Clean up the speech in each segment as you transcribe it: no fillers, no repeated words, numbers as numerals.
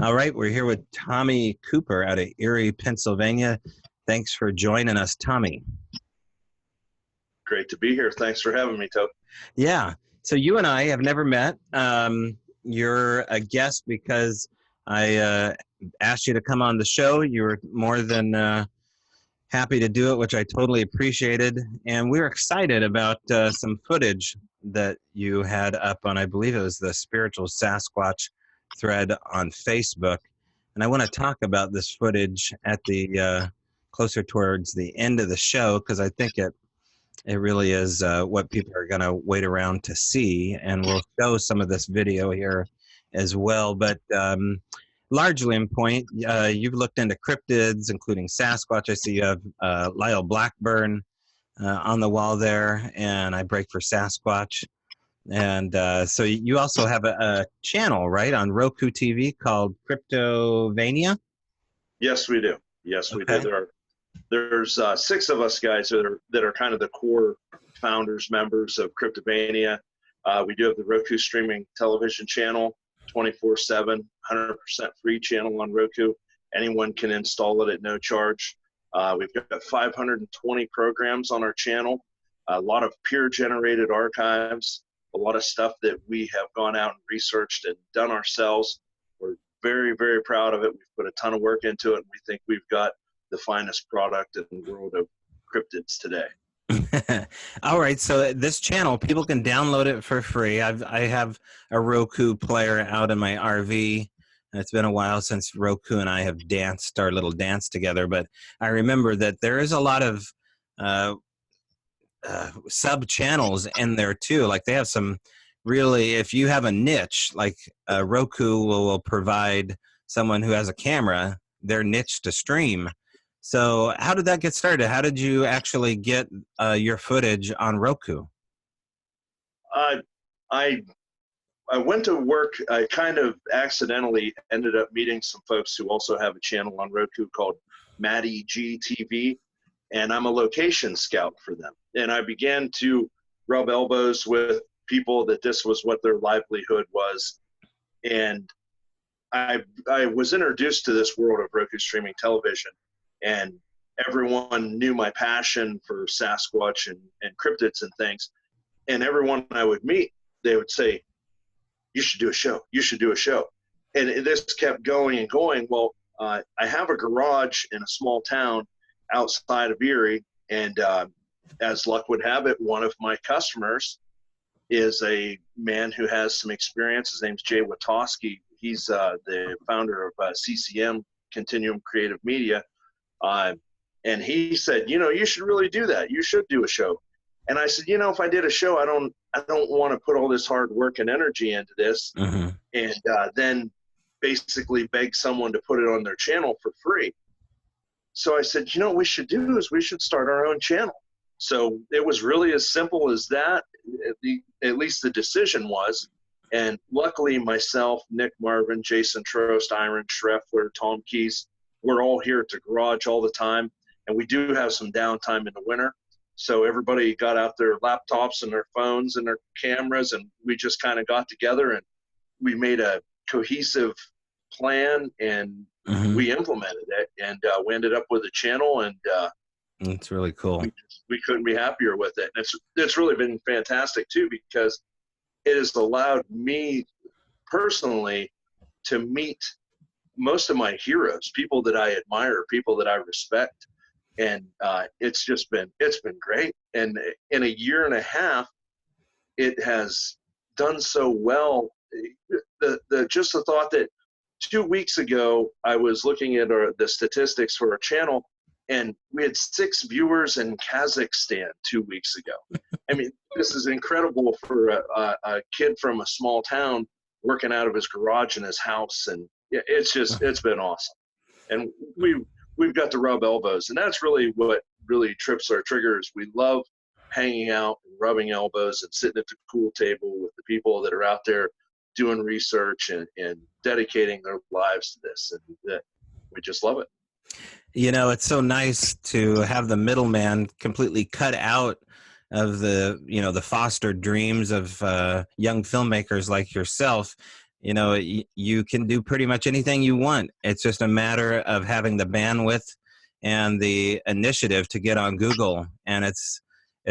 All right, we're here with Tommy Cooper out of Erie, Pennsylvania. Thanks for joining us, Tommy. Great to be here. Thanks for having me, Tope. Yeah, so you and I have never met. You're a guest because I asked you to come on the show. You were more than happy to do it, which I totally appreciated. And we were excited about some footage that you had up on, I believe it was the Spiritual Sasquatch thread on Facebook. And I want to talk about this footage at the closer towards the end of the show, because I think it really is what people are going to wait around to see. And we'll show some of this video here as well. But largely in point, you've looked into cryptids, including Sasquatch. I see you have Lyle Blackburn on the wall there, and I break for Sasquatch. And so you also have a channel, right, on Roku TV called Cryptovania? Yes, we do. Yes, we do. There's 6 of us guys that are kind of the core founders, members of Cryptovania. We do have the Roku streaming television channel, 24/7, 100% free channel on Roku. Anyone can install it at no charge. We've got 520 programs on our channel, a lot of peer-generated archives, a lot of stuff that we have gone out and researched and done ourselves. We're very, very proud of it. We've put a ton of work into it, and we think we've got the finest product in the world of cryptids today. All right, so this channel, people can download it for free. I have a Roku player out in my RV, and it's been a while since Roku and I have danced our little dance together, but I remember that there is a lot of sub channels in there too. Like they have some really, if you have a niche, like Roku will provide someone who has a camera their niche to stream. So how did that get started? How did you actually get your footage on Roku? I went to work. I kind of accidentally ended up meeting some folks who also have a channel on Roku called Maddie G TV, and I'm a location scout for them. And I began to rub elbows with people that this was what their livelihood was. And I was introduced to this world of Roku streaming television, and everyone knew my passion for Sasquatch and cryptids and things. And everyone I would meet, they would say, you should do a show. You should do a show. And this kept going and going. Well, I have a garage in a small town outside of Erie, and as luck would have it, one of my customers is a man who has some experience. His name's Jay Witowski. He's the founder of CCM, Continuum Creative Media. And he said, you should really do that. You should do a show. And I said, if I did a show, I don't want to put all this hard work and energy into this, and then basically beg someone to put it on their channel for free. So I said, what we should do is we should start our own channel. So it was really as simple as that. At least the decision was. And luckily myself, Nick Marvin, Jason Trost, Iron Schreffler, Tom Keys, we're all here at the garage all the time. And we do have some downtime in the winter. So everybody got out their laptops and their phones and their cameras, and we just kind of got together and we made a cohesive plan, and we implemented it, and we ended up with a channel, and it's really cool. We couldn't be happier with it. And it's really been fantastic too, because it has allowed me personally to meet most of my heroes, people that I admire, people that I respect. And it's been great. And in a year and a half, it has done so well. Just the thought that 2 weeks ago, I was looking at the statistics for our channel, and we had 6 viewers in Kazakhstan 2 weeks ago. I mean, this is incredible for a kid from a small town working out of his garage in his house. And it's been awesome. And we've got to rub elbows, and that's really what really trips our triggers. We love hanging out and rubbing elbows and sitting at the pool table with the people that are out there doing research and dedicating their lives to this, and we just love it. It's so nice to have the middleman completely cut out of the fostered dreams of young filmmakers like yourself. you know, you can do pretty much anything you want. It's just a matter of having the bandwidth and the initiative to get on Google, and it's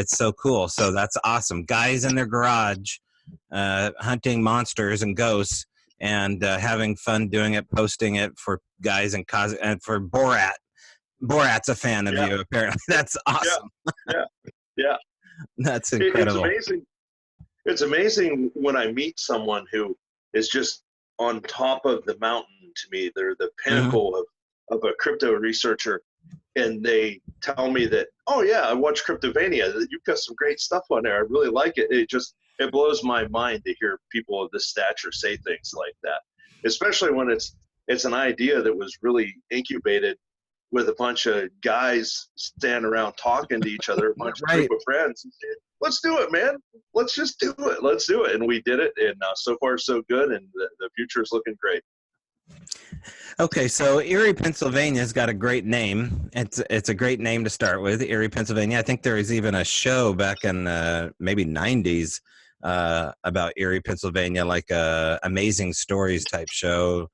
so cool. So that's awesome. Guys in their garage hunting monsters and ghosts, and having fun doing it, posting it for guys and for Borat. Borat's a fan of Yeah, you, apparently. That's awesome. yeah, yeah. That's It's incredible. amazing. It's amazing when I meet someone who is just on top of the mountain. To me, they're the Mhm. pinnacle of a crypto researcher, and they tell me that, oh yeah, I watch Cryptovania. You've got some great stuff on there. I really like it. It blows my mind to hear people of this stature say things like that, especially when it's an idea that was really incubated with a bunch of guys standing around talking to each other, a bunch of group Right. of friends, and saying, let's do it, man. Let's just do it. Let's do it. And we did it. And so far, so good. And the future is looking great. Okay, so Erie, Pennsylvania has got a great name. It's a great name to start with, Erie, Pennsylvania. I think there was even a show back in maybe '90s about Erie, Pennsylvania, like a Amazing Stories type show.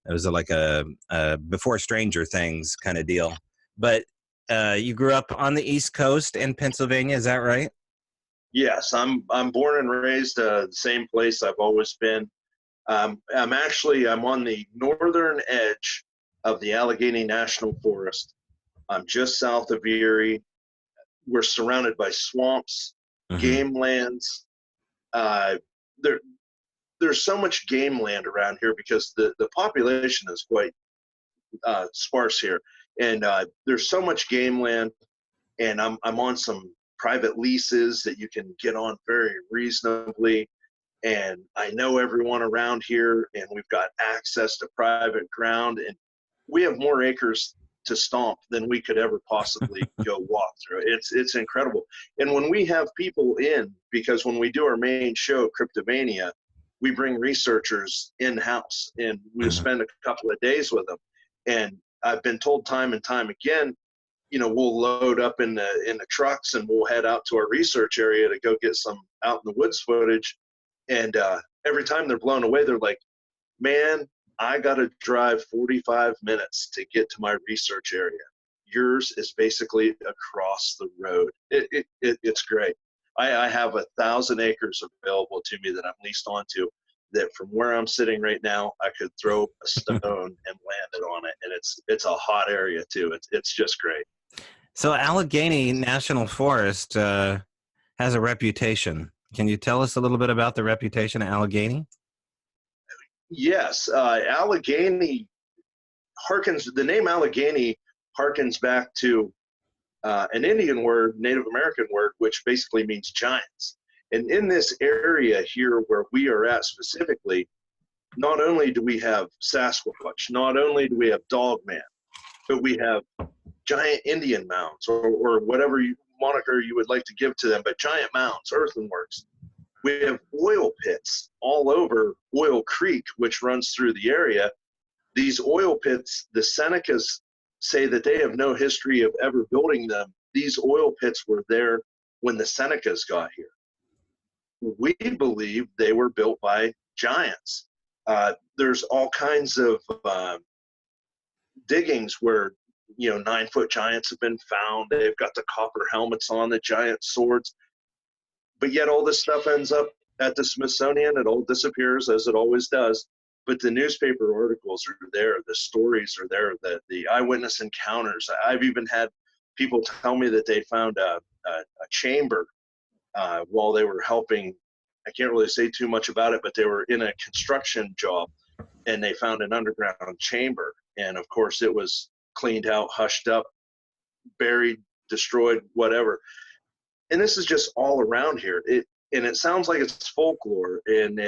It was like a Before Stranger Things kind of deal. But you grew up on the East Coast in Pennsylvania, is that right? Yes, I'm born and raised the same place I've always been. I'm on the northern edge of the Allegheny National Forest. I'm just south of Erie. We're surrounded by swamps, Mm-hmm. game lands. Uh, there, there's so much game land around here because the population is quite sparse here, and there's so much game land. And I'm on some private leases that you can get on very reasonably. And I know everyone around here, and we've got access to private ground, and we have more acres to stomp than we could ever possibly go walk through. It's incredible. And when we have people in, because when we do our main show, Cryptovania, we bring researchers in-house, and we'll Mm-hmm. spend a couple of days with them. And I've been told time and time again, we'll load up in the trucks and we'll head out to our research area to go get some out in the woods footage. And every time they're blown away, they're like, man, I got to drive 45 minutes to get to my research area. Yours is basically across the road. It's great. I have 1,000 acres available to me that I'm leased onto, that from where I'm sitting right now, I could throw a stone and land it on it. And it's a hot area too. It's just great. So Allegheny National Forest has a reputation. Can you tell us a little bit about the reputation of Allegheny? Yes, Allegheny the name Allegheny harkens back to an Indian word, Native American word, which basically means giants. And in this area here where we are at specifically, not only do we have Sasquatch, not only do we have Dogman, but we have giant Indian mounds, or whatever moniker you would like to give to them, but giant mounds, earthworks. We have oil pits all over Oil Creek, which runs through the area. These oil pits, the Senecas say that they have no history of ever building them. These oil pits were there when the Senecas got here. We believe they were built by giants. There's all kinds of diggings where 9-foot giants have been found. They've got the copper helmets on, the giant swords, but yet all this stuff ends up at the Smithsonian. It all disappears, as it always does. But the newspaper articles are there, the stories are there, the eyewitness encounters. I've even had people tell me that they found a chamber while they were helping. I can't really say too much about it, but they were in a construction job and they found an underground chamber. And of course, it was cleaned out, hushed up, buried, destroyed, whatever. And this is just all around here. And it sounds like it's folklore, and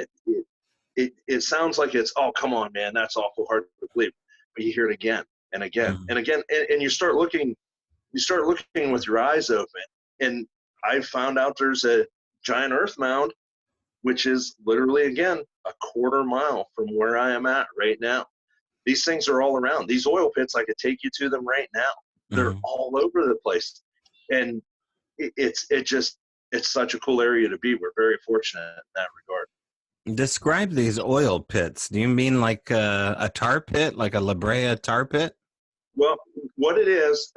it sounds like it's, oh, come on, man, that's awful hard to believe. But you hear it again and again Mm-hmm. and again, and you start looking with your eyes open. And I found out there's a giant earth mound, which is literally, again, a quarter mile from where I am at right now. These things are all around. These oil pits, I could take you to them right now. They're Mm-hmm. all over the place. And it's such a cool area to be. We're very fortunate in that regard. Describe these oil pits. Do you mean like a tar pit, like a La Brea tar pit? Well, what it is,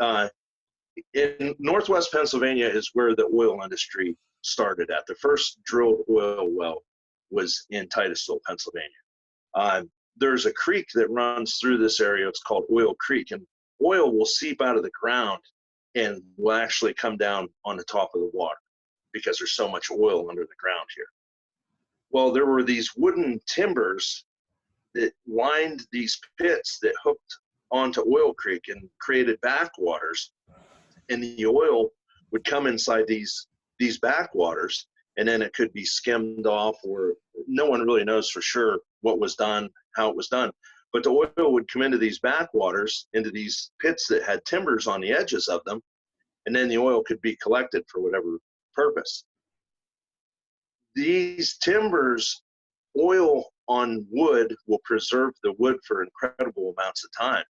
in Northwest Pennsylvania is where the oil industry started at. The first drilled oil well was in Titusville, Pennsylvania. There's a creek that runs through this area. It's called Oil Creek, and oil will seep out of the ground and will actually come down on the top of the water because there's so much oil under the ground here. Well, there were these wooden timbers that lined these pits that hooked onto Oil Creek and created backwaters, and the oil would come inside these backwaters, and then it could be skimmed off, or no one really knows for sure what was done, how it was done. But the oil would come into these backwaters, into these pits that had timbers on the edges of them, and then the oil could be collected for whatever purpose. These timbers, oil on wood will preserve the wood for incredible amounts of time.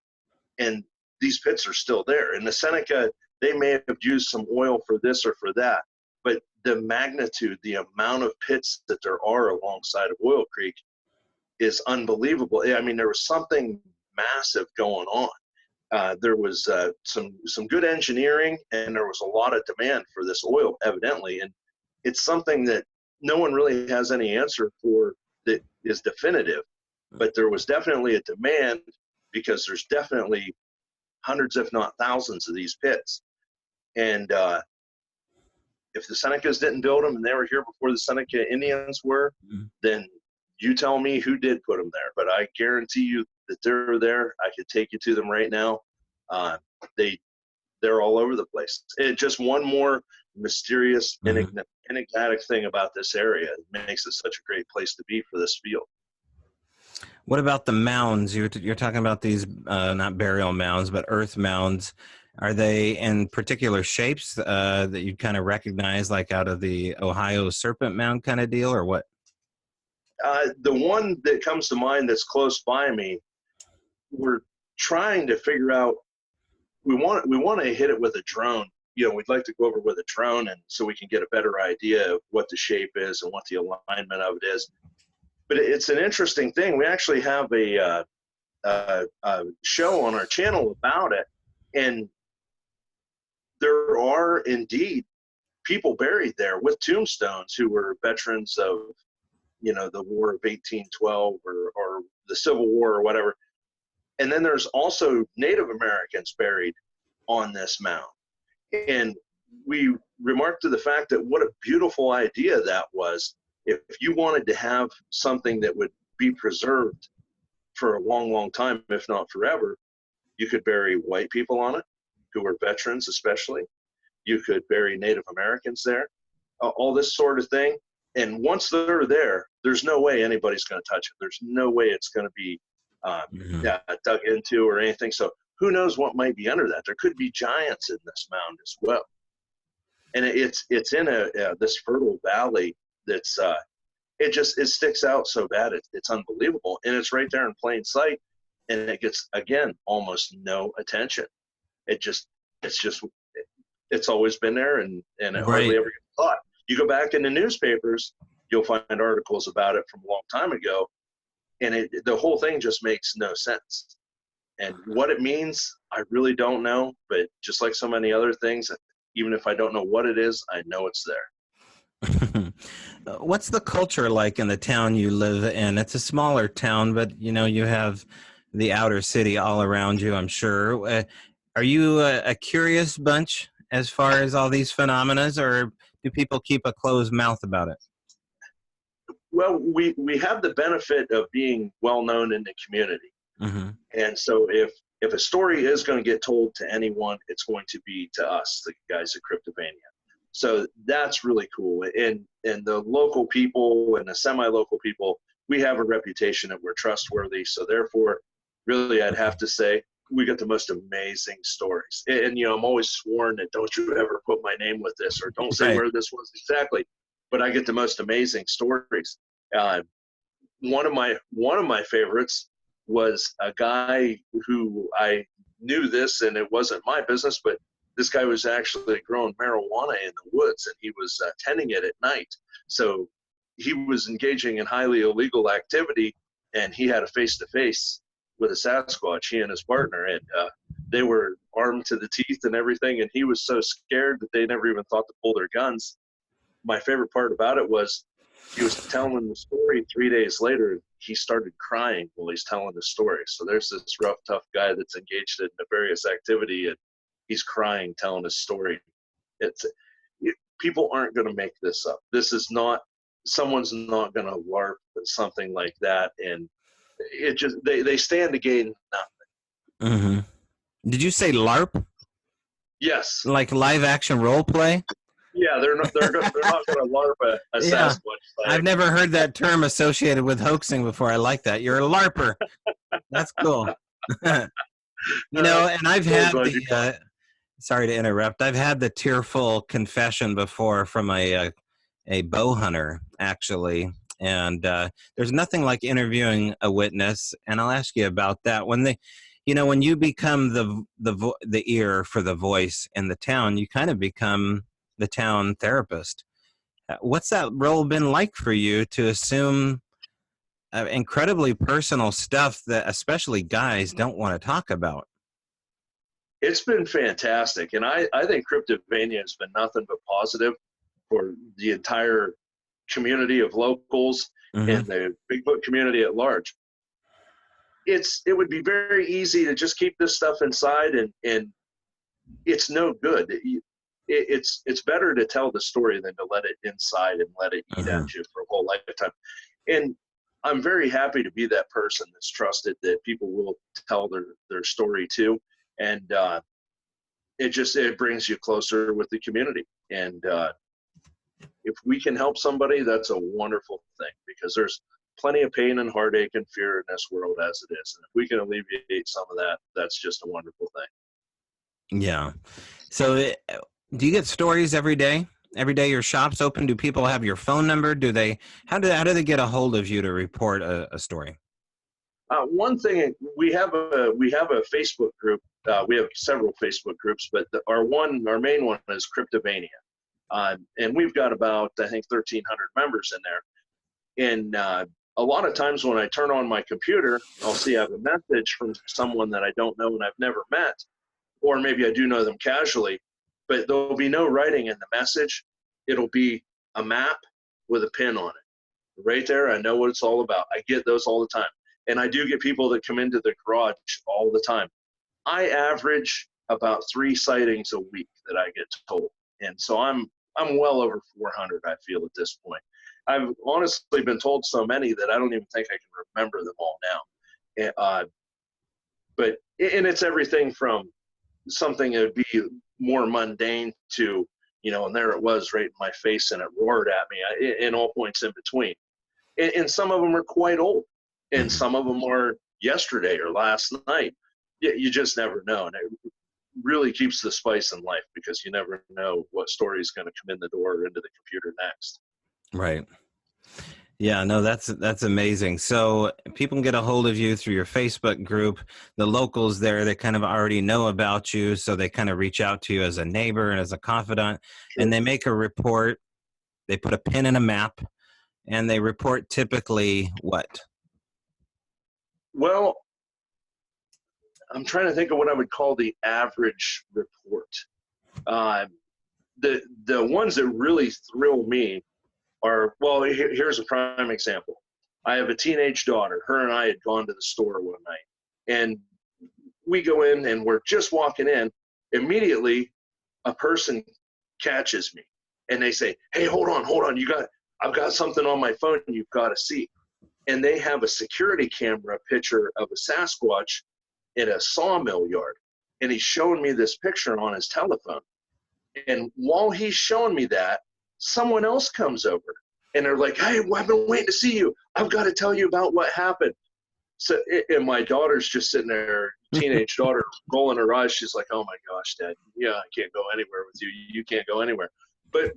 And these pits are still there. In the Seneca, they may have used some oil for this or for that, but the magnitude, the amount of pits that there are alongside of Oil Creek is unbelievable. I mean, there was something massive going on. There was some good engineering, and there was a lot of demand for this oil, evidently. And it's something that no one really has any answer for that is definitive, but there was definitely a demand because there's definitely hundreds, if not thousands, of these pits. And if the Senecas didn't build them and they were here before the Seneca Indians were, then you tell me who did put them there. But I guarantee you that they're there. I could take you to them right now. They're all over the place. It's just one more mysterious, enigmatic thing about this area. It makes it such a great place to be for this field. What about the mounds? You're talking about these not burial mounds, but earth mounds. Are they in particular shapes that you'd kind of recognize, like out of the Ohio Serpent Mound kind of deal, or what? The one that comes to mind that's close by me, we're trying to figure out. We want to hit it with a drone. You know, we'd like to go over with a drone, and so we can get a better idea of what the shape is and what the alignment of it is. But it's an interesting thing. We actually have a show on our channel about it, and there are indeed people buried there with tombstones who were veterans of, you know, the War of 1812 or the Civil War or whatever. And then there's also Native Americans buried on this mound. And we remarked to the fact that what a beautiful idea that was. If you wanted to have something that would be preserved for a long, long time, if not forever, you could bury white people on it, who were veterans especially. You could bury Native Americans there, all this sort of thing. And once they're there, there's no way anybody's going to touch it. There's no way it's going to be dug into or anything. So who knows what might be under that? There could be giants in this mound as well. And it's in this fertile valley that's it sticks out so bad it's unbelievable, and it's right there in plain sight, and it gets, again, almost no attention. It's always been there, and it hardly ever gets thought. You go back in the newspapers, you'll find articles about it from a long time ago, and the whole thing just makes no sense. And what it means, I really don't know, but just like so many other things, even if I don't know what it is, I know it's there. What's the culture like in the town you live in? It's a smaller town, but you know, you have the outer city all around you, I'm sure. Are you a curious bunch as far as all these phenomena, or do people keep a closed mouth about it? Well, we have the benefit of being well known in the community. And so if a story is going to get told to anyone, it's going to be to us, the guys at Cryptovania. So that's really cool. And the local people and the semi-local people, we have a reputation that we're trustworthy. So therefore, really, I'd have to say we get the most amazing stories. And you know, I'm always sworn that don't you ever put my name with this, or don't say where this was exactly. But I get the most amazing stories. One of my favorites was a guy who I knew this, and it wasn't my business, but this guy was actually growing marijuana in the woods, and he was tending it at night. So he was engaging in highly illegal activity, and he had a face-to-face with a Sasquatch, he and his partner, and they were armed to the teeth and everything, and he was so scared that they never even thought to pull their guns. My favorite part about it was he was telling the story 3 days later. He started crying while he's telling the story. So there's this rough, tough guy that's engaged in nefarious activity, and he's crying telling his story. People aren't going to make this up. This is not, someone's not going to LARP something like that, and it just, they stand to gain nothing. Mm-hmm. Did you say LARP? Yes. Like live action role play? Yeah, they're not going to LARP a Sasquatch. I've never heard that term associated with hoaxing before. I like that. You're a LARPer. That's cool. And I've had the, sorry to interrupt, I've had the tearful confession before from a bow hunter, actually. And there's nothing like interviewing a witness. And I'll ask you about that. When they, when you become the ear for the voice in the town, you kind of become the town therapist. What's that role been like for you to assume incredibly personal stuff that especially guys don't want to talk about? It's been fantastic. And I think Cryptovania has been nothing but positive for the entire community of locals and the Bigfoot community at large. It would be very easy to just keep this stuff inside, and it's no good. It's better to tell the story than to let it inside and let it eat at you for a whole lifetime. And I'm very happy to be that person that's trusted, that people will tell their story to. And it brings you closer with the community. And if we can help somebody, that's a wonderful thing, because there's plenty of pain and heartache and fear in this world as it is. And if we can alleviate some of that, that's just a wonderful thing. Yeah. So do you get stories every day? Every day your shop's open? Do people have your phone number? How do they get a hold of you to report a story? One thing, we have a Facebook group. We have several Facebook groups, but our main one is Cryptovania. And we've got about, I think, 1,300 members in there. And a lot of times when I turn on my computer, I'll see I have a message from someone that I don't know and I've never met, or maybe I do know them casually, but there'll be no writing in the message. It'll be a map with a pin on it. Right there, I know what it's all about. I get those all the time. And I do get people that come into the garage all the time. I average about 3 sightings a week that I get told. And so I'm well over 400, I feel, at this point. I've honestly been told so many that I don't even think I can remember them all now. But it's everything from something that would be more mundane to, and there it was right in my face and it roared at me in all points in between. And some of them are quite old, and some of them are yesterday or last night. You just never know. And it really keeps the spice in life, because you never know what story is going to come in the door or into the computer next. Right. Yeah, no, that's amazing. So people can get a hold of you through your Facebook group. The locals there, they kind of already know about you, so they kind of reach out to you as a neighbor and as a confidant, and they make a report. They put a pin in a map, and they report typically what? Well, I'm trying to think of what I would call the average report. The ones that really thrill me are, well, here's a prime example. I have a teenage daughter. Her and I had gone to the store one night, and we go in and we're just walking in. Immediately, a person catches me, and they say, "Hey, hold on. I've got something on my phone you've got to see." And they have a security camera picture of a Sasquatch in a sawmill yard, and he's showing me this picture on his telephone. And while he's showing me that, someone else comes over, and they're like, "Hey, I've been waiting to see you. I've got to tell you about what happened." So, and my daughter's just sitting there, teenage daughter, rolling her eyes. She's like, "Oh my gosh, Dad, yeah, I can't go anywhere with you. You can't go anywhere." But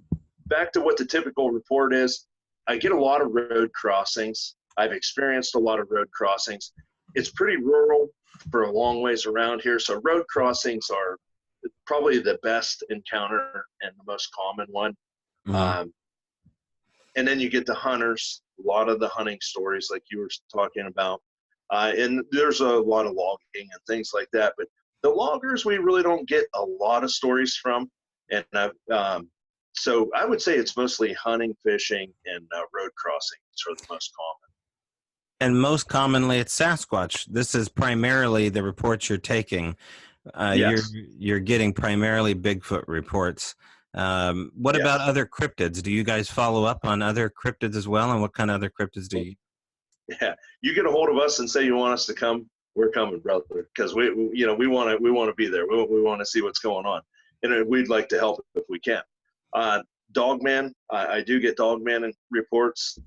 back to what the typical report is, I get a lot of road crossings. I've experienced a lot of road crossings. It's pretty rural for a long ways around here, so road crossings are probably the best encounter and the most common one. And then you get the hunters, a lot of the hunting stories like you were talking about. And there's a lot of logging and things like that. But the loggers, we really don't get a lot of stories from. And so I would say it's mostly hunting, fishing, and road crossings are the most common. And most commonly, it's Sasquatch. This is primarily the reports you're taking. Yes. You're getting primarily Bigfoot reports. What Yes. about other cryptids? Do you guys follow up on other cryptids as well? And what kind of other cryptids do you? Yeah, you get a hold of us and say you want us to come, we're coming, brother, because we want to be there. We want to see what's going on, and we'd like to help if we can. Dogman, I do get Dogman reports.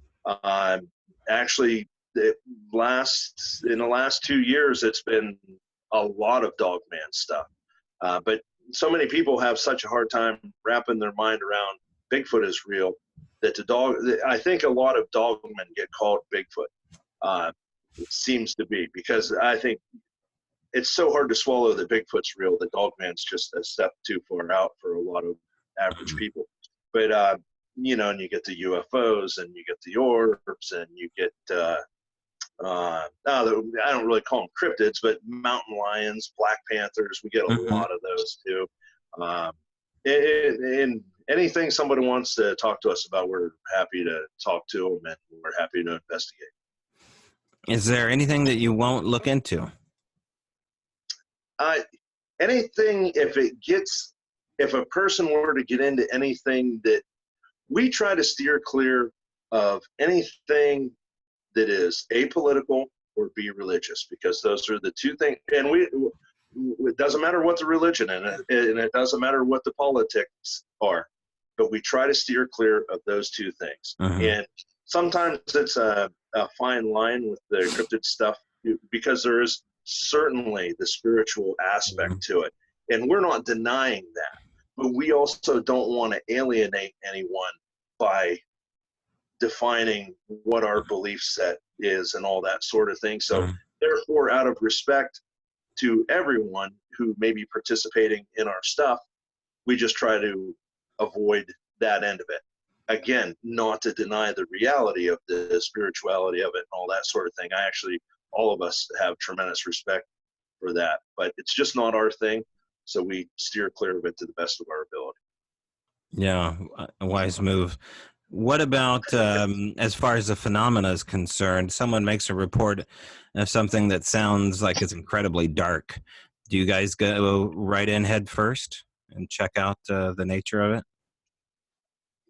Actually, in the last 2 years, it's been a lot of Dogman stuff. But so many people have such a hard time wrapping their mind around Bigfoot is real that I think a lot of dogmen get called Bigfoot. It seems to be, because I think it's so hard to swallow that Bigfoot's real that Dogman's just a step too far out for a lot of average people. But and you get the UFOs, and you get the orbs, and you get I don't really call them cryptids, but mountain lions, black panthers. We get a lot of those too. And anything somebody wants to talk to us about, we're happy to talk to them, and we're happy to investigate. Is there anything that you won't look into? Anything, if a person were to get into anything, that we try to steer clear of anything that is apolitical or be religious, because those are the two things. And it doesn't matter what the religion and it doesn't matter what the politics are, but we try to steer clear of those two things. And sometimes it's a fine line with the cryptid stuff, because there is certainly the spiritual aspect to it, and we're not denying that, but we also don't want to alienate anyone by defining what our belief set is and all that sort of thing. So therefore, out of respect to everyone who may be participating in our stuff, we just try to avoid that end of it. Again, not to deny the reality of the spirituality of it and all that sort of thing. All of us have tremendous respect for that, but it's just not our thing. So we steer clear of it to the best of our ability. Yeah, a wise move. What about as far as the phenomena is concerned? Someone makes a report of something that sounds like it's incredibly dark. Do you guys go right in head first and check out the nature of it?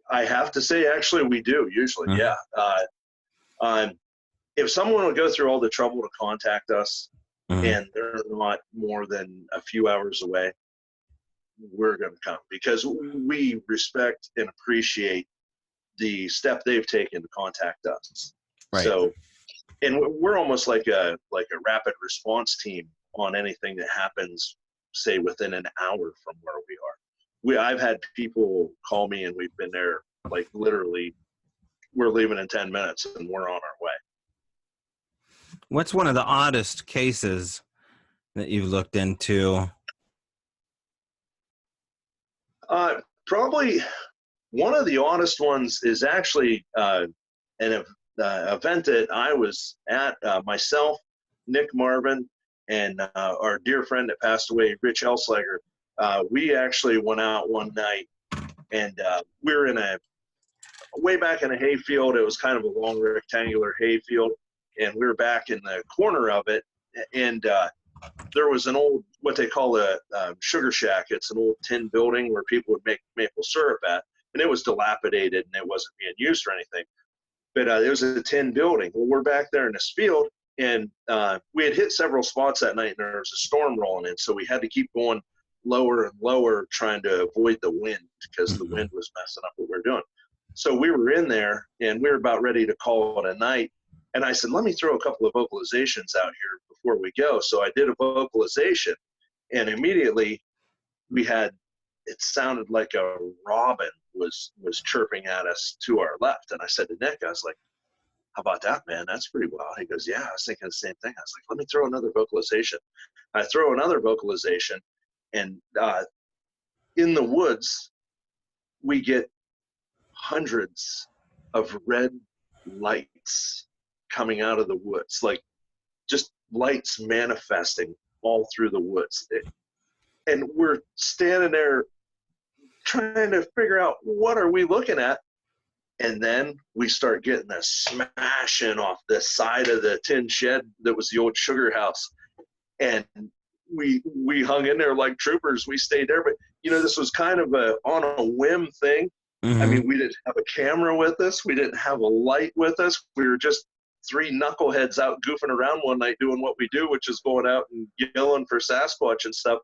I have to say, actually, we do usually. Yeah. If someone would go through all the trouble to contact us and they're not more than a few hours away, we're going to come, because we respect and appreciate the step they've taken to contact us. Right. So, and we're almost like a rapid response team on anything that happens, say, within an hour from where we are. I've had people call me, and we've been there, like, literally, we're leaving in 10 minutes and we're on our way. What's one of the oddest cases that you've looked into? Probably one of the oddest ones is actually an event that I was at, myself, Nick Marvin, and our dear friend that passed away, Rich Elslager. We actually went out one night, and we were way back in a hayfield. It was kind of a long rectangular hayfield, and we were back in the corner of it, and there was an old, what they call a sugar shack. It's an old tin building where people would make maple syrup at, and it was dilapidated and it wasn't being used or anything. But it was a tin building. Well, we're back there in this field, and we had hit several spots that night, and there was a storm rolling in, so we had to keep going lower and lower, trying to avoid the wind, because the wind was messing up what we were doing. So we were in there, and we were about ready to call it a night. And I said, let me throw a couple of vocalizations out here before we go. So I did a vocalization, and immediately it sounded like a robin was chirping at us to our left. And I said to Nick, I was like, how about that, man? That's pretty wild. He goes, yeah, I was thinking the same thing. I was like, let me throw another vocalization. I throw another vocalization, and in the woods, we get hundreds of red lights coming out of the woods, like just lights manifesting all through the woods. And we're standing there trying to figure out what are we looking at. And then we start getting a smashing off the side of the tin shed that was the old sugar house. And we hung in there like troopers. We stayed there. But, you know, this was kind of a on a whim thing. Mm-hmm. I mean, we didn't have a camera with us. We didn't have a light with us. We were just three knuckleheads out goofing around one night doing what we do, which is going out and yelling for Sasquatch and stuff.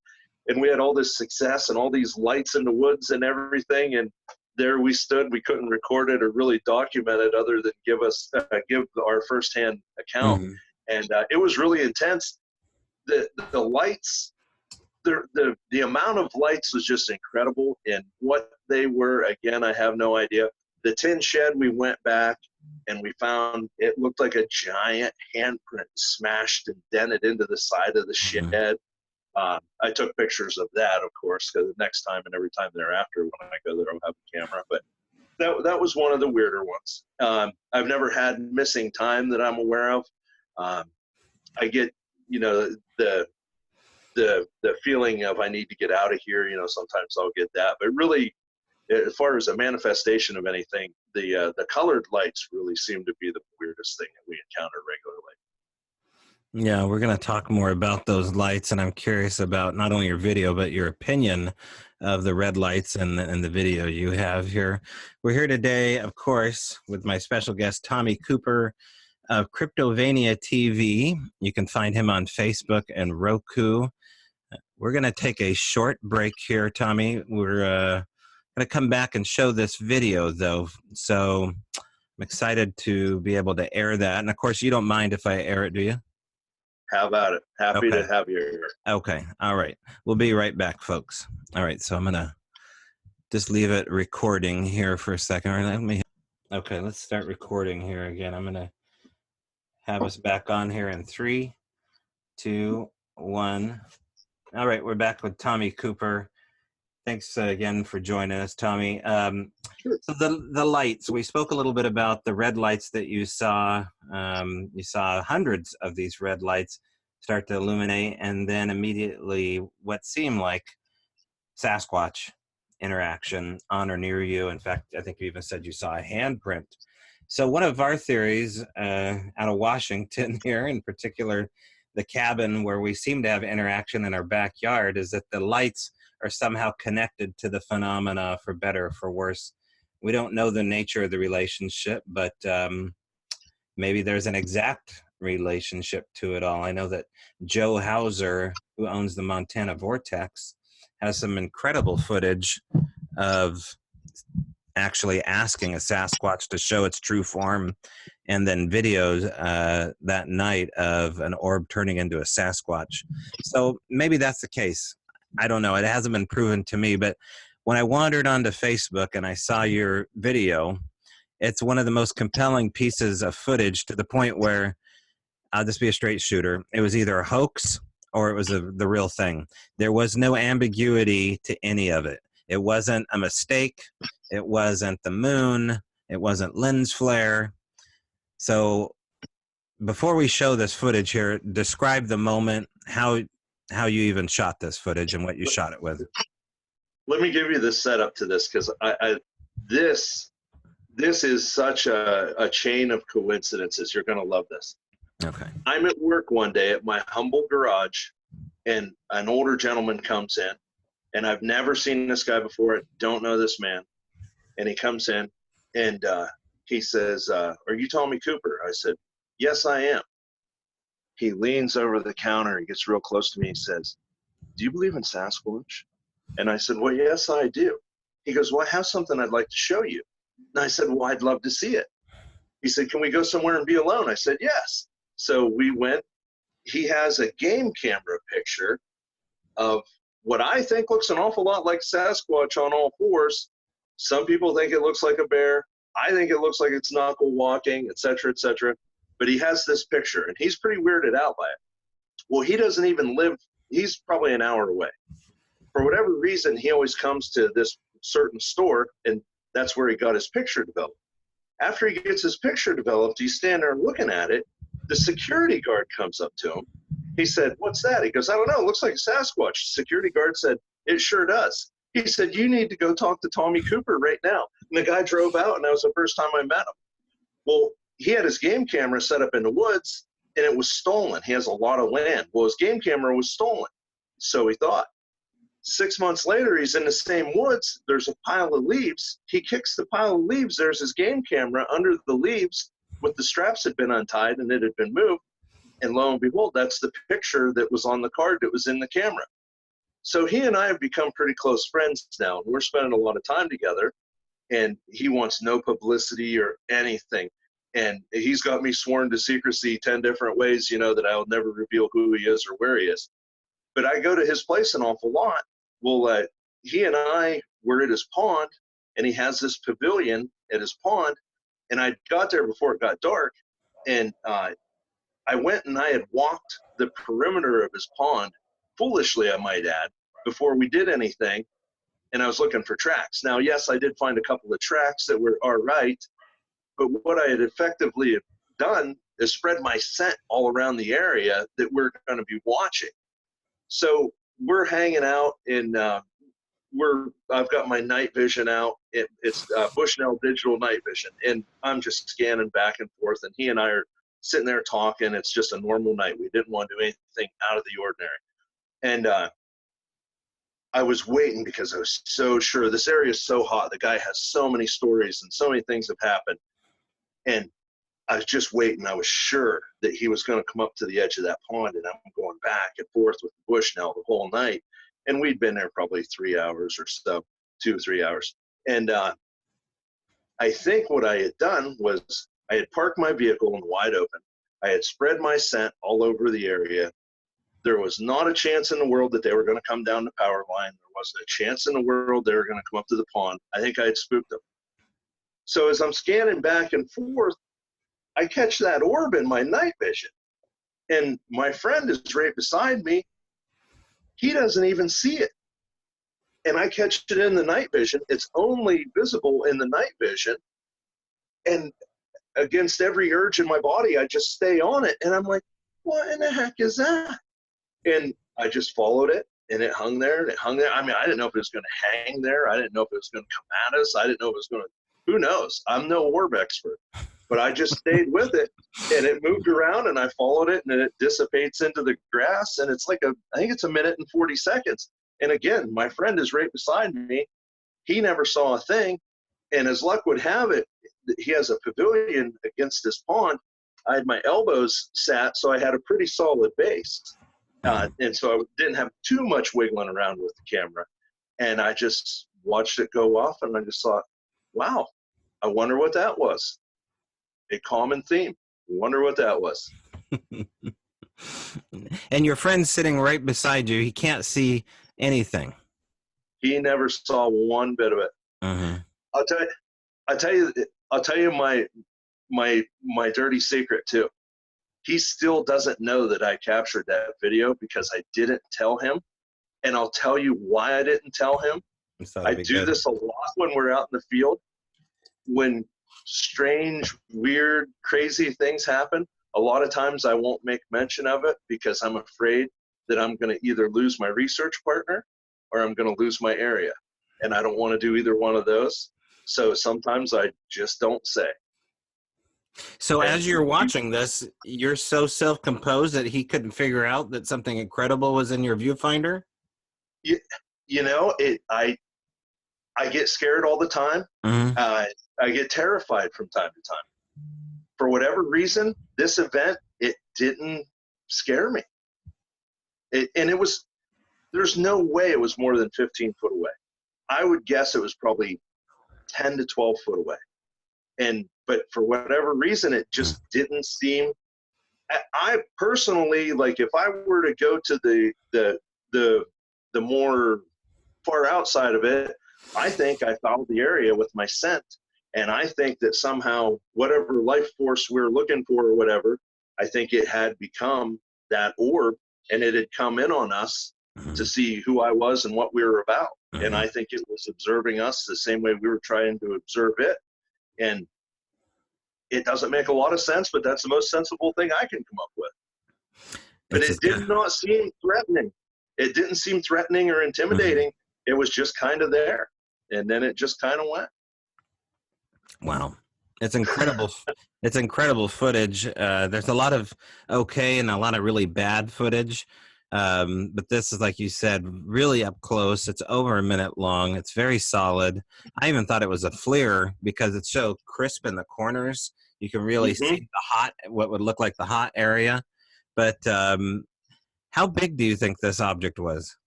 And we had all this success and all these lights in the woods and everything. And there we stood. We couldn't record it or really document it other than give our firsthand account. Mm-hmm. And it was really intense. The lights, the amount of lights was just incredible. And what they were, again, I have no idea. The tin shed, we went back and we found it looked like a giant handprint smashed and dented into the side of the shed. Mm-hmm. I took pictures of that, of course, because the next time and every time thereafter when I go there, I'll have a camera. But that was one of the weirder ones. I've never had missing time that I'm aware of. I get, you know, the feeling of I need to get out of here. You know, sometimes I'll get that. But really, as far as a manifestation of anything, the colored lights really seem to be the weirdest thing that we encounter regularly. Yeah, we're going to talk more about those lights, and I'm curious about not only your video, but your opinion of the red lights and the video you have here. We're here today, of course, with my special guest, Tommy Cooper of Cryptovania TV. You can find him on Facebook and Roku. We're going to take a short break here, Tommy. We're going to come back and show this video, though, so I'm excited to be able to air that. And, of course, you don't mind if I air it, do you? How about it? Happy Okay. to have you here. Okay. All right. We'll be right back, folks. All right. So I'm going to just leave it recording here for a second. All right, okay, let's start recording here again. I'm going to have us back on here in 3, 2, 1. All right. We're back with Tommy Cooper. Thanks again for joining us, Tommy. Sure. So the lights, we spoke a little bit about the red lights that you saw. You saw hundreds of these red lights start to illuminate, and then immediately what seemed like Sasquatch interaction on or near you. In fact, I think you even said you saw a handprint. So one of our theories out of Washington here, in particular, the cabin where we seem to have interaction in our backyard, is that the lights are somehow connected to the phenomena, for better or for worse. We don't know the nature of the relationship, but maybe there's an exact relationship to it all. I know that Joe Hauser, who owns the Montana Vortex, has some incredible footage of actually asking a Sasquatch to show its true form, and then videos that night of an orb turning into a Sasquatch. So maybe that's the case. I don't know. It hasn't been proven to me, but when I wandered onto Facebook and I saw your video, it's one of the most compelling pieces of footage, to the point where I'll just be a straight shooter. It was either a hoax or it was the real thing. There was no ambiguity to any of it. It wasn't a mistake. It wasn't the moon. It wasn't lens flare. So before we show this footage here, describe the moment, how you even shot this footage and what you shot it with. Let me give you the setup to this, because this is such a chain of coincidences. You're going to love this. Okay. I'm at work one day at my humble garage, and an older gentleman comes in, and I've never seen this guy before. I don't know this man. And he comes in, and he says, "Are you Tommy Cooper?" I said, "Yes, I am." He leans over the counter, he gets real close to me, he says, "Do you believe in Sasquatch?" And I said, "Well, yes, I do." He goes, "Well, I have something I'd like to show you." And I said, "Well, I'd love to see it." He said, "Can we go somewhere and be alone?" I said, "Yes." So we went. He has a game camera picture of what I think looks an awful lot like Sasquatch on all fours. Some people think it looks like a bear. I think it looks like it's knuckle walking, et cetera, et cetera. But he has this picture, and he's pretty weirded out by it. Well, he doesn't even live, he's probably an hour away. For whatever reason, he always comes to this certain store, and that's where he got his picture developed. After he gets his picture developed, he's standing there looking at it. The security guard comes up to him. He said, "What's that?" He goes, "I don't know. It looks like a Sasquatch." Security guard said, "It sure does." He said, "You need to go talk to Tommy Cooper right now." And the guy drove out, and that was the first time I met him. Well, he had his game camera set up in the woods, and it was stolen. He has a lot of land. Well, his game camera was stolen, so he thought. 6 months later, he's in the same woods. There's a pile of leaves. He kicks the pile of leaves. There's his game camera under the leaves with the straps had been untied and it had been moved. And lo and behold, that's the picture that was on the card that was in the camera. So he and I have become pretty close friends now. And we're spending a lot of time together. And he wants no publicity or anything. And he's got me sworn to secrecy 10 different ways, you know, that I'll never reveal who he is or where he is. But I go to his place an awful lot. Well, he and I were at his pond, and he has this pavilion at his pond. And I got there before it got dark. And I went and I had walked the perimeter of his pond, foolishly, I might add, before we did anything. And I was looking for tracks. Now, yes, I did find a couple of tracks that were all right. But what I had effectively done is spread my scent all around the area that we're going to be watching. So we're hanging out in, I've got my night vision out. It's Bushnell Digital Night Vision. And I'm just scanning back and forth. And he and I are sitting there talking. It's just a normal night. We didn't want to do anything out of the ordinary. And I was waiting because I was so sure. This area is so hot. The guy has so many stories and so many things have happened. And I was just waiting. I was sure that he was going to come up to the edge of that pond, and I'm going back and forth with the Bushnell the whole night. And we'd been there probably 3 hours or so, 2 or 3 hours. And I think what I had done was I had parked my vehicle in wide open. I had spread my scent all over the area. There was not a chance in the world that they were going to come down the power line. There wasn't a chance in the world they were going to come up to the pond. I think I had spooked them. So as I'm scanning back and forth, I catch that orb in my night vision. And my friend is right beside me. He doesn't even see it. And I catch it in the night vision. It's only visible in the night vision. And against every urge in my body, I just stay on it. And I'm like, what in the heck is that? And I just followed it, and it hung there, and it hung there. I mean, I didn't know if it was going to hang there. I didn't know if it was going to come at us. I didn't know if it was going to, who knows? I'm no orb expert. But I just stayed with it, and it moved around, and I followed it, and then it dissipates into the grass, and it's like I think it's 1 minute and 40 seconds. And again, my friend is right beside me. He never saw a thing, and as luck would have it, he has a pavilion against this pond. I had my elbows sat, so I had a pretty solid base. And so I didn't have too much wiggling around with the camera. And I just watched it go off, and I just thought, wow, I wonder what that was. A common theme. Wonder what that was. And your friend's sitting right beside you. He can't see anything. He never saw one bit of it. Uh-huh. I'll tell you my dirty secret too. He still doesn't know that I captured that video because I didn't tell him. And I'll tell you why I didn't tell him. I do this a lot when we're out in the field. When strange, weird, crazy things happen, a lot of times I won't make mention of it because I'm afraid that I'm going to either lose my research partner or I'm going to lose my area. And I don't want to do either one of those. So sometimes I just don't say. So as you're watching this, you're so self-composed that he couldn't figure out that something incredible was in your viewfinder? You know, I get scared all the time. Mm-hmm. I get terrified from time to time. For whatever reason, this event, it didn't scare me. There's no way it was more than 15 foot away. I would guess it was probably 10 to 12 foot away. But for whatever reason, it just didn't seem. I personally, like, if I were to go to the more far outside of it, I think I followed the area with my scent, and I think that somehow whatever life force we're looking for or whatever, I think it had become that orb, and it had come in on us to see who I was and what we were about. And I think it was observing us the same way we were trying to observe it. And it doesn't make a lot of sense, but that's the most sensible thing I can come up with. But it did not seem threatening. It didn't seem threatening or intimidating. It was just kind of there. And then it just kind of went. Wow. It's incredible. It's incredible footage. There's a lot of okay and a lot of really bad footage. But this is, like you said, really up close. It's over a minute long. It's very solid. I even thought it was a FLIR because it's so crisp in the corners. You can really see what would look like the hot area. But how big do you think this object was?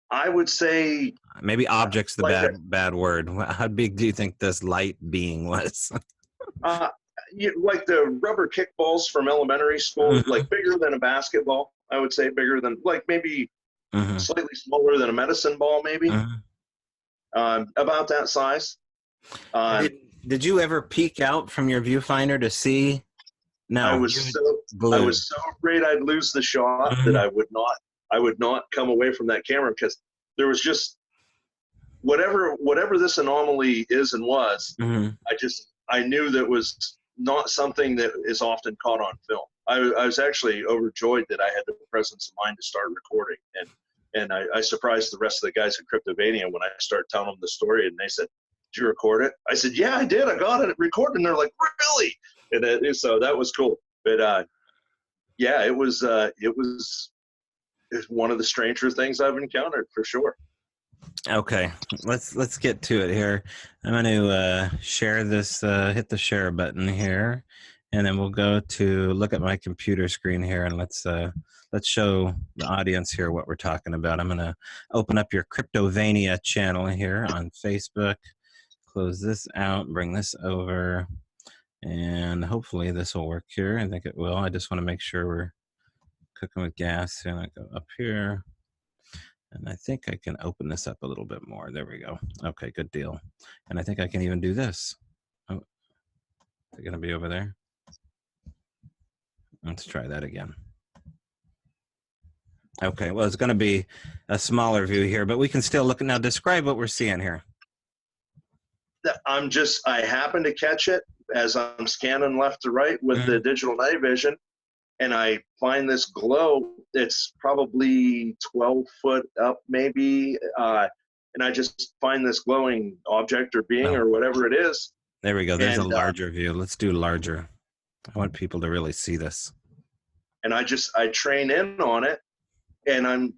I would say maybe object's the bad word. How big do you think this light being was? Like the rubber kickballs from elementary school, like bigger than a basketball. I would say bigger than, like maybe slightly smaller than a medicine ball, maybe. About that size. Did you ever peek out from your viewfinder to see? No, I was so afraid I'd lose the shot that I would not come away from that camera, because there was just whatever this anomaly is and was. I knew that was not something that is often caught on film. I was actually overjoyed that I had the presence of mind to start recording, and I surprised the rest of the guys at Cryptovania when I started telling them the story, and they said, "Did you record it?" I said, "Yeah, I did. I got it recorded." And they're like, "Really?" And so that was cool. But yeah, it was one of the stranger things I've encountered, for sure. Okay, let's get to it here. I'm going to share this, hit the share button here, and then we'll go to look at my computer screen here, and let's show the audience here what we're talking about. I'm going to open up your Cryptovania channel here on Facebook, close this out, bring this over, and hopefully this will work here. I think it will. I just want to make sure we're cooking with gas. And I go up here, and I think I can open this up a little bit more. There we go. Okay, good deal. And I think I can even do this. Oh, is it going to be over there? Let's try that again. Okay, well, it's going to be a smaller view here, but we can still look. Now, describe what we're seeing here. I happen to catch it as I'm scanning left to right with the digital night vision, and I find this glow. It's probably 12 foot up, maybe, and I just find this glowing object or being or whatever it is. There we go. There's a larger view. Let's do larger. I want people to really see this. And I train in on it, and I'm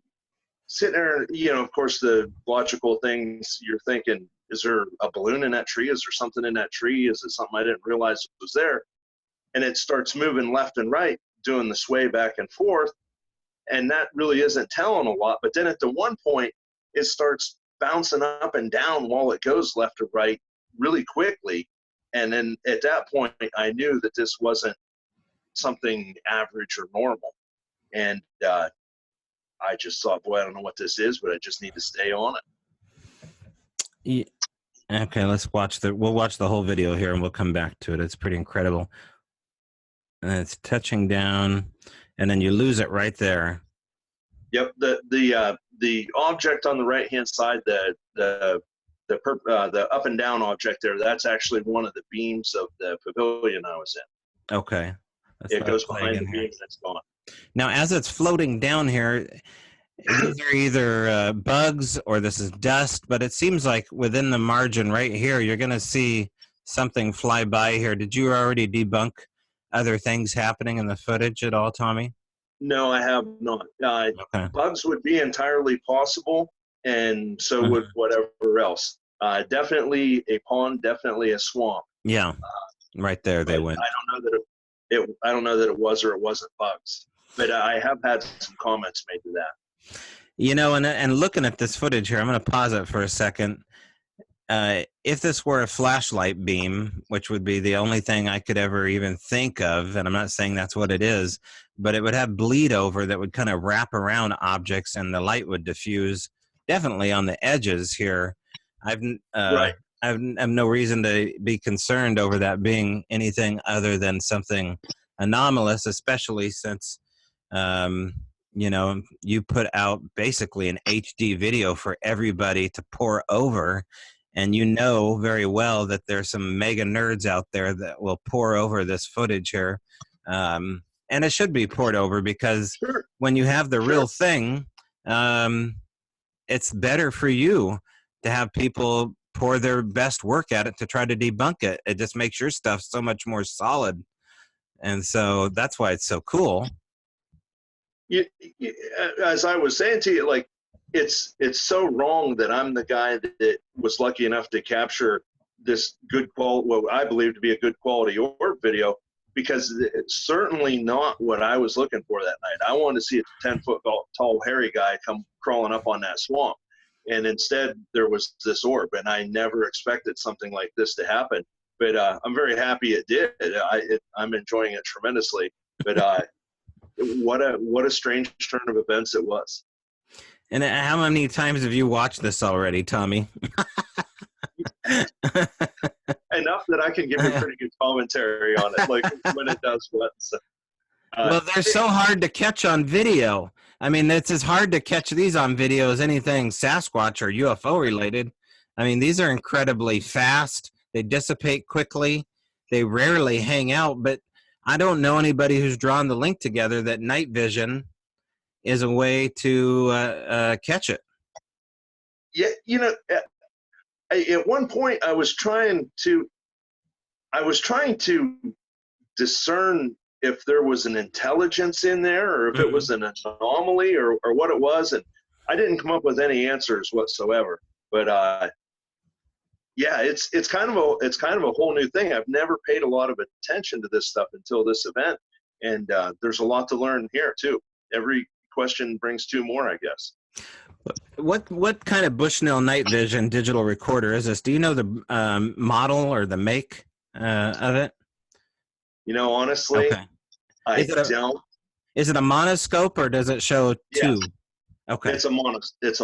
sitting there, of course, the logical things you're thinking, is there a balloon in that tree? Is there something in that tree? Is it something I didn't realize was there? And it starts moving left and right, doing the sway back and forth. And that really isn't telling a lot. But then at the one point, it starts bouncing up and down while it goes left or right really quickly. And then at that point, I knew that this wasn't something average or normal. And I just thought, boy, I don't know what this is, but I just need to stay on it. Yeah. Okay, we'll watch the whole video here, and we'll come back to it. It's pretty incredible. And it's touching down, and then you lose it right there. Yep, the object on the right hand side, the up and down object there, that's actually one of the beams of the pavilion I was in. Okay. It goes behind the beam and it's gone. Now, as it's floating down here, these are either bugs or this is dust, but it seems like within the margin right here, you're going to see something fly by here. Did you already debunk other things happening in the footage at all, Tommy? No, I have not. Okay. Bugs would be entirely possible, and so would whatever else. Definitely a pond, definitely a swamp. Yeah, right there they went. I don't know that it was or it wasn't bugs, but I have had some comments made to that. And looking at this footage here, I'm going to pause it for a second. If this were a flashlight beam, which would be the only thing I could ever even think of, and I'm not saying that's what it is, but it would have bleed over that would kind of wrap around objects and the light would diffuse definitely on the edges here. I've no reason to be concerned over that being anything other than something anomalous, especially since you put out basically an HD video for everybody to pour over, and you know very well that there's some mega nerds out there that will pour over this footage here. And it should be poured over because Sure. when you have the Sure. real thing, it's better for you to have people pour their best work at it to try to debunk it. It just makes your stuff so much more solid. And so that's why it's so cool. As I was saying to you, like, it's so wrong that I'm the guy that was lucky enough to capture this good quality, what I believe to be a good quality orb video, because it's certainly not what I was looking for that night. I wanted to see a 10-foot tall hairy guy come crawling up on that swamp, and instead there was this orb, and I never expected something like this to happen. But I'm very happy it did. I'm enjoying it tremendously. But what a strange turn of events it was. And how many times have you watched this already, Tommy? Enough that I can give you pretty good commentary on it, like when it does what. So, well, they're so hard to catch on video. I mean, it's as hard to catch these on video as anything Sasquatch or UFO related. I mean, these are incredibly fast. They dissipate quickly. They rarely hang out, but I don't know anybody who's drawn the link together that night vision is a way to catch it. Yeah, you know, at one point I was trying to discern if there was an intelligence in there, or if it was an anomaly, or what it was, and I didn't come up with any answers whatsoever. But yeah, it's kind of a whole new thing. I've never paid a lot of attention to this stuff until this event, and there's a lot to learn here too. Every question brings two more, I guess. What kind of Bushnell night vision digital recorder is this? Do you know the model or the make of it? You know, honestly, okay. I don't. Is it a monoscope or does it show two? Yes. Okay. It's a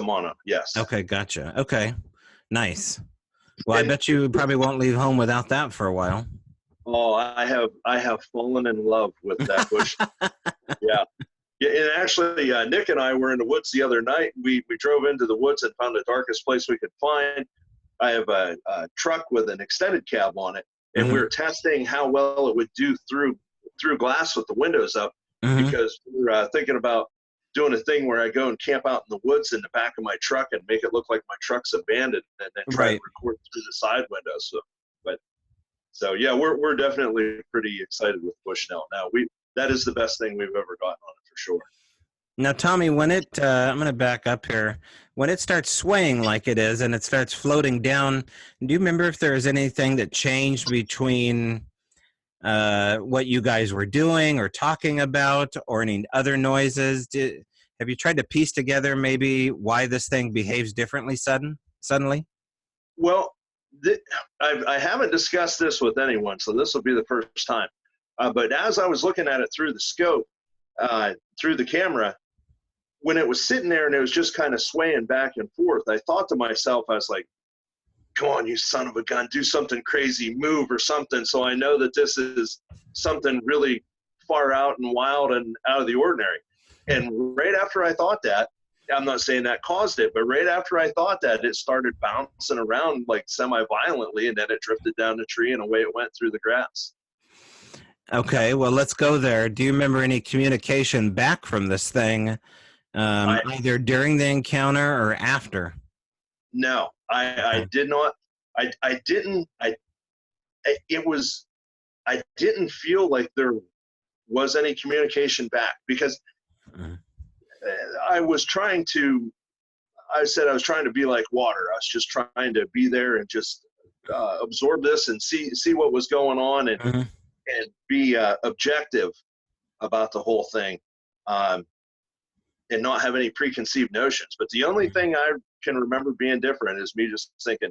mono. Yes. Okay, gotcha. Okay, nice. Well, I bet you probably won't leave home without that for a while. Oh, I have fallen in love with that bush. Yeah. Yeah, and actually, Nick and I were in the woods the other night. We drove into the woods and found the darkest place we could find. I have a truck with an extended cab on it, and we were testing how well it would do through glass with the windows up, because we were thinking about doing a thing where I go and camp out in the woods in the back of my truck and make it look like my truck's abandoned, and then try to record through the side windows. So yeah, we're definitely pretty excited with Bushnell now. That is the best thing we've ever gotten on it for sure. Now, Tommy, when it, I'm going to back up here. When it starts swaying like it is and it starts floating down, do you remember if there was anything that changed between what you guys were doing or talking about, or any other noises? Have you tried to piece together maybe why this thing behaves differently suddenly? Well, I haven't discussed this with anyone, so this will be the first time. But as I was looking at it through the scope, through the camera, when it was sitting there and it was just kind of swaying back and forth, I thought to myself, I was like, come on, you son of a gun, do something crazy, move or something, so I know that this is something really far out and wild and out of the ordinary. And right after I thought that, I'm not saying that caused it, but right after I thought that, it started bouncing around like semi-violently, and then it drifted down the tree and away it went through the grass. Okay, well, let's go there. Do you remember any communication back from this thing, either during the encounter or after? No, I did not. I didn't feel like there was any communication back, because I was trying to be like water. I was just trying to be there and just absorb this and see what was going on, and be objective about the whole thing, and not have any preconceived notions. But the only thing I can remember being different is me just thinking,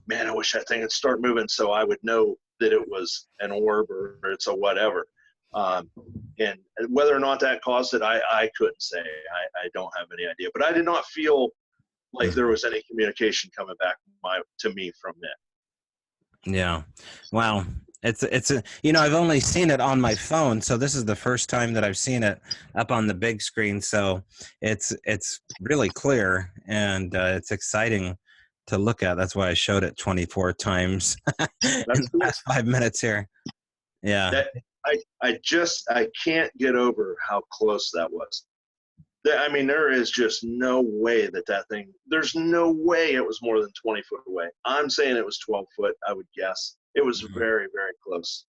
man, I wish that thing would start moving so I would know that it was an orb or it's a whatever. And whether or not that caused it, I couldn't say. I don't have any idea. But I did not feel like there was any communication coming back to me from it. Yeah. Wow. It's I've only seen it on my phone, so this is the first time that I've seen it up on the big screen. So it's really clear, and it's exciting to look at. That's why I showed it 24 times in the last 5 minutes here. Yeah. That I can't get over how close that was. I mean, there is just no way that thing, there's no way it was more than 20 foot away. I'm saying it was 12 foot, I would guess. It was very, very close.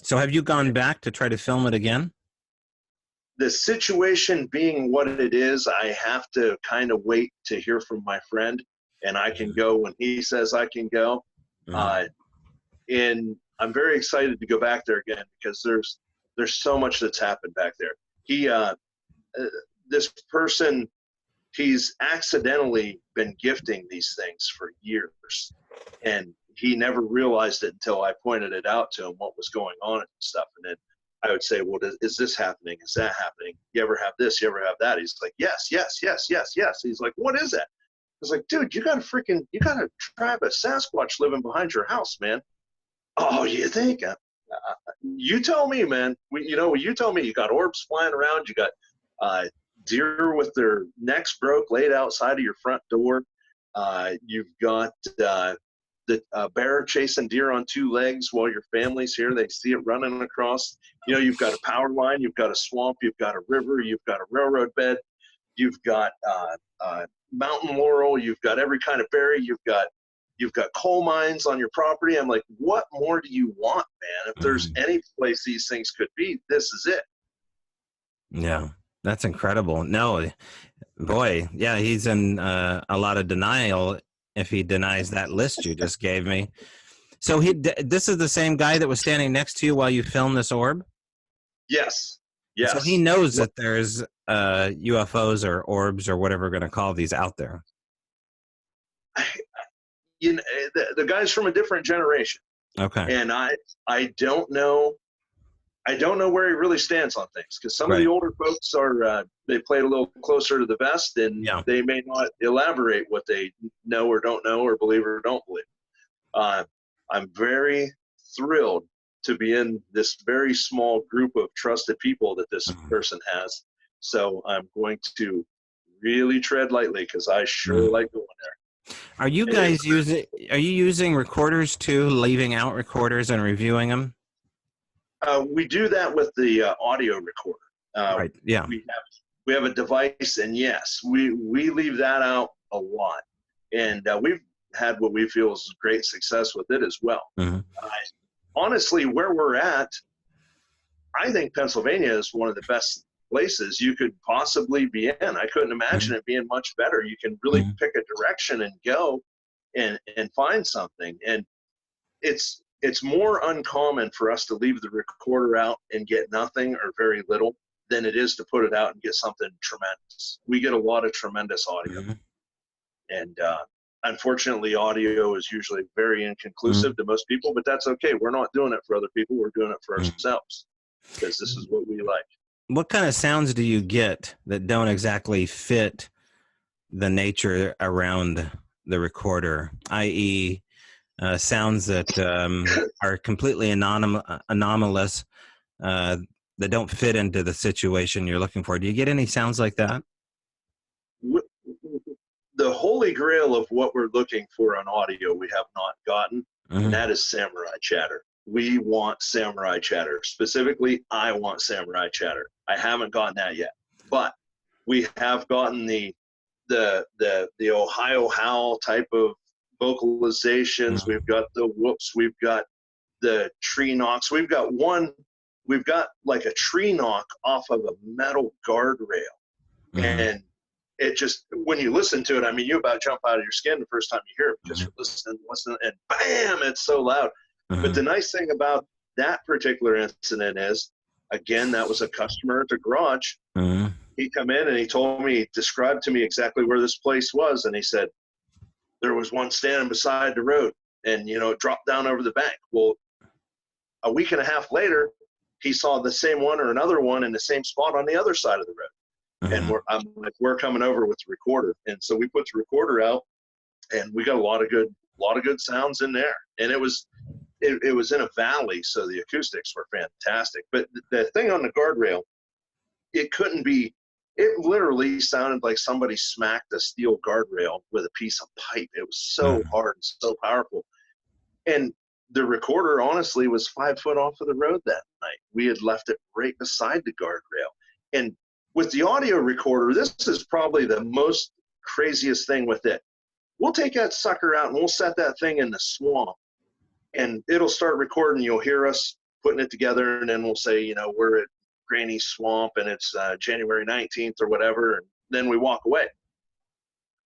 So have you gone back to try to film it again? The situation being what it is, I have to kind of wait to hear from my friend, and I can go when he says I can go. And I'm very excited to go back there again because there's so much that's happened back there. This person, he's accidentally been gifting these things for years, and he never realized it until I pointed it out to him what was going on and stuff. And then I would say, well, is this happening? Is that happening? You ever have this? You ever have that? He's like, yes, yes, yes, yes, yes. He's like, what is that? I was like, dude, you got a tribe of Sasquatch living behind your house, man. Oh, you think? You tell me, man. You tell me. You got orbs flying around. You got deer with their necks broke laid outside of your front door. You've got the bear chasing deer on 2 legs while your family's here. They see it running across. You've got a power line. You've got a swamp. You've got a river. You've got a railroad bed. You've got mountain laurel. You've got every kind of berry. You've got coal mines on your property. I'm like, what more do you want, man? If there's any place these things could be, this is it. Yeah, that's incredible. No, boy, yeah, he's in a lot of denial if he denies that list you just gave me. So this is the same guy that was standing next to you while you filmed this orb? Yes. Yes. So he knows that there's UFOs or orbs or whatever we're going to call these out there. The guy's from a different generation. Okay. And I don't know where he really stands on things, because some of the older folks they play a little closer to the vest, and they may not elaborate what they know or don't know or believe or don't believe. I'm very thrilled to be in this very small group of trusted people that this person has. So I'm going to really tread lightly, because I sure like going there. Are you guys using recorders too, leaving out recorders and reviewing them? We do that with the audio recorder. Right. Yeah. We have a device, and yes, we leave that out a lot, and we've had what we feel is great success with it as well. Honestly, where we're at, I think Pennsylvania is one of the best places you could possibly be in. I couldn't imagine it being much better. You can really pick a direction and go and find something. And it's more uncommon for us to leave the recorder out and get nothing or very little than it is to put it out and get something tremendous. We get a lot of tremendous audio. And unfortunately, audio is usually very inconclusive to most people, but that's okay. We're not doing it for other people. We're doing it for ourselves, because this is what we like. What kind of sounds do you get that don't exactly fit the nature around the recorder, i.e., sounds that are completely anomalous, that don't fit into the situation you're looking for? Do you get any sounds like that? The holy grail of what we're looking for on audio we have not gotten, and that is samurai chatter. We want samurai chatter. Specifically, I want samurai chatter. I haven't gotten that yet, but we have gotten the Ohio howl type of vocalizations. We've got the whoops. We've got the tree knocks. We've got like a tree knock off of a metal guardrail, and it just, when you listen to it, I mean, you about jump out of your skin the first time you hear it, because you're listening, and bam, it's so loud. But the nice thing about that particular incident is, again, that was a customer at the garage. He come in and he described to me exactly where this place was, and he said there was one standing beside the road, and it dropped down over the bank. Well, a week and a half later, he saw the same one or another one in the same spot on the other side of the road. And we're coming over with the recorder, and so we put the recorder out, and we got a lot of good sounds in there. And it was in a valley, so the acoustics were fantastic. But the thing on the guardrail, it couldn't be It literally sounded like somebody smacked a steel guardrail with a piece of pipe. It was so hard and so powerful. And the recorder, honestly, was 5 foot off of the road that night. We had left it right beside the guardrail. And with the audio recorder, this is probably the most craziest thing with it. We'll take that sucker out and we'll set that thing in the swamp, and it'll start recording. You'll hear us putting it together, and then we'll say, you know, we're at Granny Swamp and it's January 19th or whatever, and then we walk away.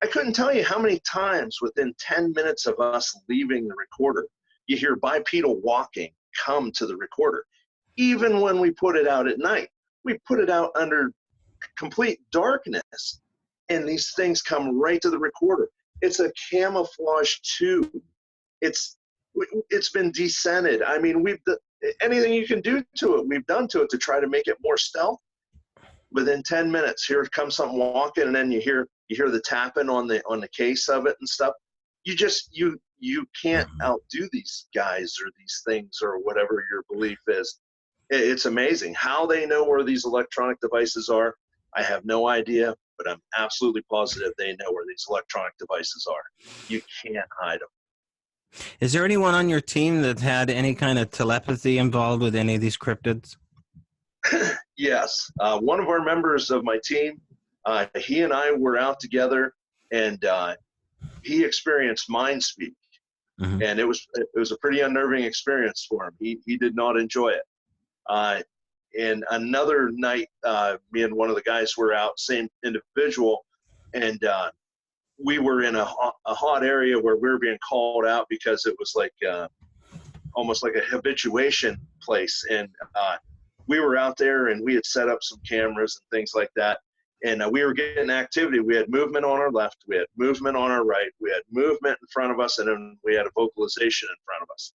I couldn't tell you how many times within 10 minutes of us leaving the recorder, you hear bipedal walking come to the recorder. Even when we put it out at night, we put it out under complete darkness, and these things come right to the recorder. It's a camouflage tube. It's been descented. I mean, anything you can do to it, we've done to it to try to make it more stealth. Within 10 minutes, here comes something walking, and then you hear the tapping on the case of it and stuff. You can't outdo these guys or these things or whatever your belief is. It's amazing how they know where these electronic devices are. I have no idea, but I'm absolutely positive they know where these electronic devices are. You can't hide them. Is there anyone on your team that had any kind of telepathy involved with any of these cryptids? Yes. One of our members of my team, he and I were out together, and he experienced mind speak. And it was a pretty unnerving experience for him. He did not enjoy it. And another night, me and one of the guys were out, same individual, and we were in a hot area where we were being called out because it was like almost like a habituation place. And we were out there, and we had set up some cameras and things like that. And we were getting activity. We had movement on our left. We had movement on our right. We had movement in front of us, and then we had a vocalization in front of us.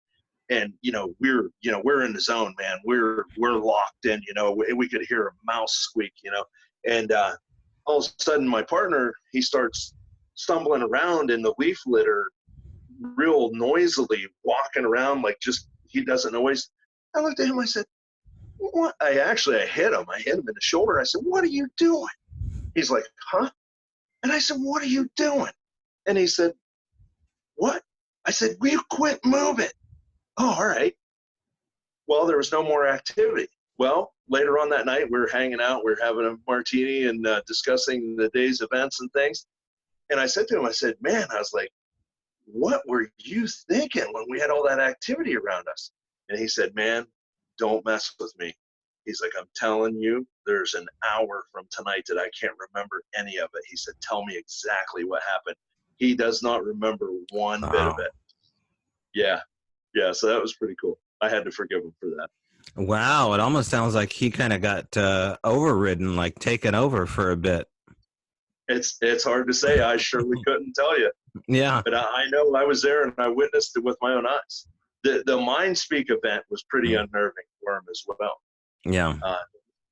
And we're in the zone, man. We're locked in. We could hear a mouse squeak. And all of a sudden, my partner, he starts stumbling around in the leaf litter, real noisily, walking around like just he doesn't always. I looked at him. I said, "What?" I hit him. I hit him in the shoulder. I said, "What are you doing?" He's like, "Huh?" And I said, "What are you doing?" And he said, "What?" I said, "We quit moving." "Oh, all right." Well, there was no more activity. Well, later on that night, we were hanging out, we were having a martini and discussing the day's events and things. And I said to him, I said, "Man," I was like, "what were you thinking when we had all that activity around us?" And he said, "Man, don't mess with me." He's like, "I'm telling you, there's an hour from tonight that I can't remember any of it." He said, "Tell me exactly what happened." He does not remember one bit of it. Yeah. Yeah, so that was pretty cool. I had to forgive him for that. Wow, it almost sounds like he kind of got overridden, like taken over for a bit. It's hard to say. I surely couldn't tell you. Yeah. But I know I was there and I witnessed it with my own eyes. The Mind Speak event was pretty unnerving for him as well. Yeah.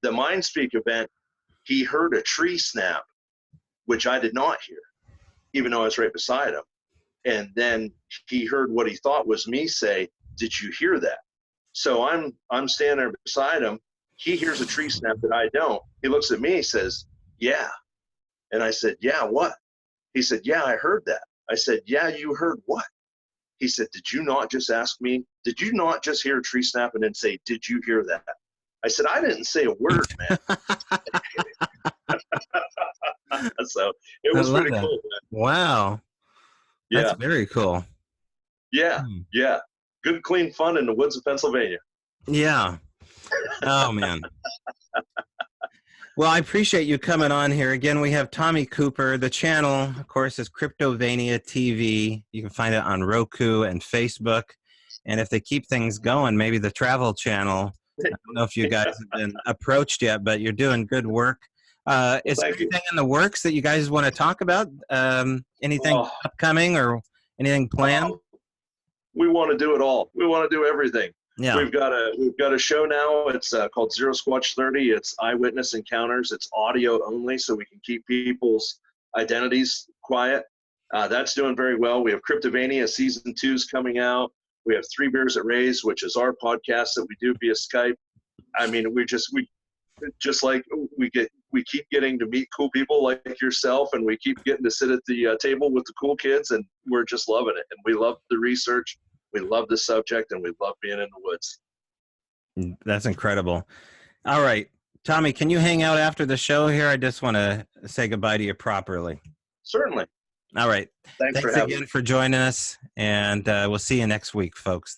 The Mind Speak event, he heard a tree snap, which I did not hear, even though I was right beside him. And then he heard what he thought was me say, "Did you hear that?" So I'm standing there beside him. He hears a tree snap that I don't. He looks at me, he says, "Yeah." And I said, "Yeah, what?" He said, "Yeah, I heard that." I said, "Yeah, you heard what?" He said, "Did you not just ask me? Did you not just hear a tree snap and then say, 'Did you hear that?'" I said, "I didn't say a word, man." So it was pretty cool, man. Wow. Yeah. That's very cool. Yeah. Yeah. Good, clean fun in the woods of Pennsylvania. Yeah. Oh, man. Well, I appreciate you coming on here. Again, we have Tommy Cooper. The channel, of course, is Cryptovania TV. You can find it on Roku and Facebook. And if they keep things going, maybe the travel channel. I don't know if you guys have been approached yet, but you're doing good work. Is there anything in the works that you guys want to talk about? Anything upcoming or anything planned? We want to do it all. We want to do everything. Yeah. We've got a show now. It's called Zero Squatch 30. It's eyewitness encounters. It's audio only, so we can keep people's identities quiet. That's doing very well. We have Cryptovania season 2's coming out. We have Three Beers at Ray's, which is our podcast that we do via Skype. I mean, we just like we get we keep getting to meet cool people like yourself, and we keep getting to sit at the table with the cool kids, and we're just loving it. And we love the research, we love the subject, and we love being in the woods. That's incredible. All right, Tommy, can you hang out after the show here? I just want to say goodbye to you properly. Certainly. All right. Thanks Thanks again for joining us, and we'll see you next week, folks.